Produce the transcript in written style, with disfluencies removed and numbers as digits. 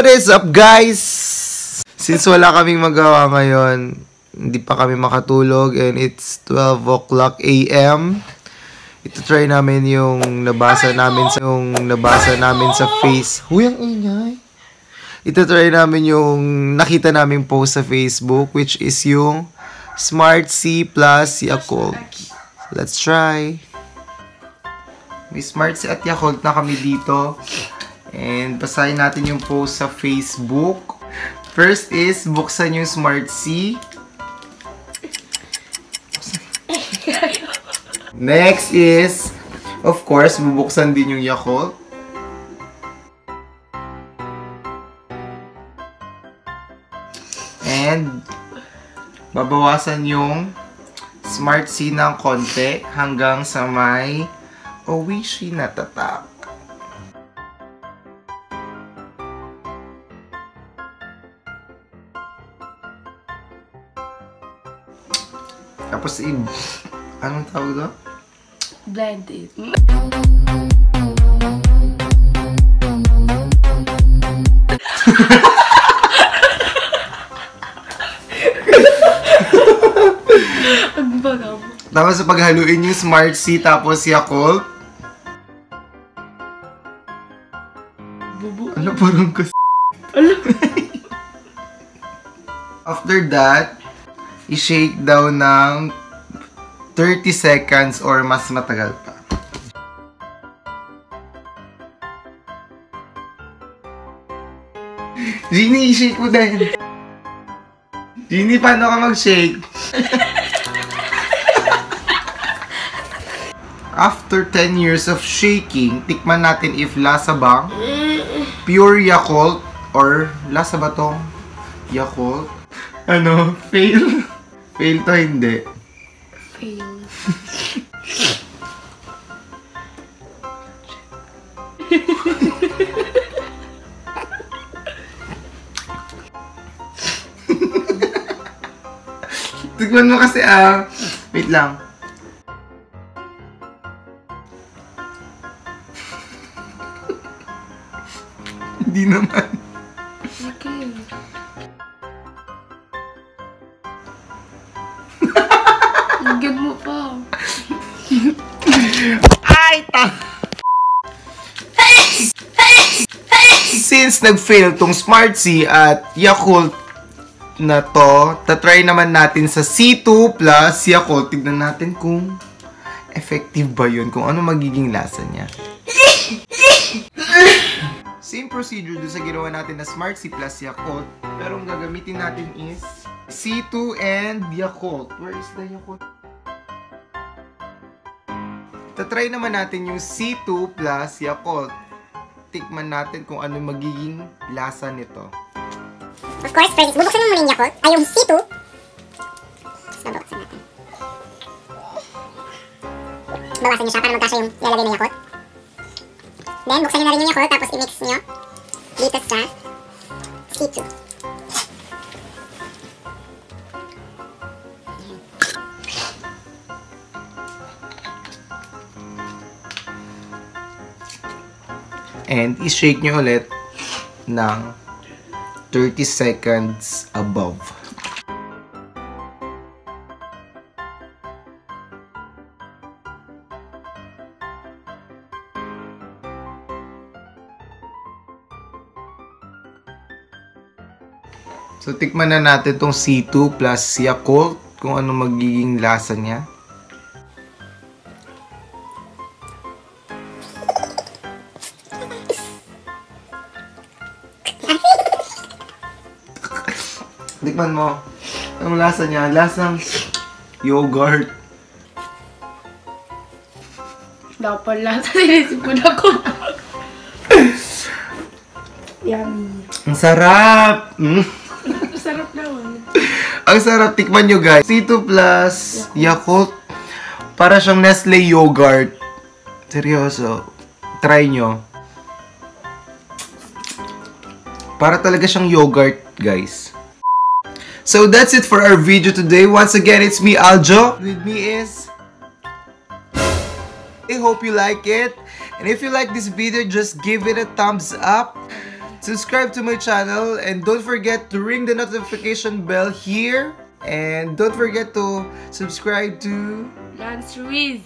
What is up, guys? Since wala kaming magawa ngayon, hindi pa kami makatulog and it's 12 o'clock AM. Ito try namin yung nabasa namin sa face. Huy, ang ingay. Ito try namin yung nakita naming post sa Facebook, which is yung Smart C plus Yakult. Let's try. May Smart C at Yakult na kami dito. And basahin natin yung post sa Facebook. First is, buksan yung Smart C. Next is, of course, bubuksan din yung Yakult. And babawasan yung Smart C ng konti hanggang sa may Oishi na tatak. Tapos anong tawag doon? Blend it. Ang baga mo. Tapos sa paghaluin yung Smart C tapos Yakult. Bubu. Ano parang kas... After that, i-shake daw ng 30 seconds or mas matagal pa. Genie, i-shake mo dahil. Genie, paano ka mag-shake? After 10 years of shaking, tikman natin if lasa bang pure Yakult or lasa ba tong Yakult? Ano? Fail? Fail to hindi. Fail. Tignan mo kasi wait lang. Hindi naman. Okay. Lagyan mo pa. Ay, Since nag-fail tong Smart C at Yakult na to, tatry naman natin sa C2 plus Yakult. Tignan natin kung effective ba yun, kung ano magiging lasa niya. Same procedure doon sa ginawa natin na Smart C plus Yakult, pero ang gagamitin natin is C2 and Yakult. Where is the Yakult? Tatry naman natin yung C2 plus Yakult. Tikman natin kung ano magiging lasa nito. Of course, first, bubuksan mo muna yung Yakult. Ay, yung C2. Babuksan natin. Bawasan nyo siya para magkasya yung ilalagay na Yakult. Then, buksan nyo na rin yung Yakult, tapos i-mix nyo dito sa C2. And i-shake nyo ulit ng 30 seconds above. So, tikman na natin tong C2 plus Yakult kung ano magiging lasa niya. Tikman mo. Anong lasa niya? Lasang yogurt. Dapat lasa. Sinisipon ako. Yummy. Ang sarap! Sarap naman. Ang sarap. Tikman nyo, guys. C2 plus Yakult. Para siyang Nestle yogurt. Seryoso. Try nyo. Para talaga siyang yogurt, guys. So that's it for our video today. Once again, it's me, Aljo. With me is... I hope you like it. And if you like this video, just give it a thumbs up. subscribe to my channel, and don't forget to ring the notification bell here. And don't forget to subscribe to Ruiz.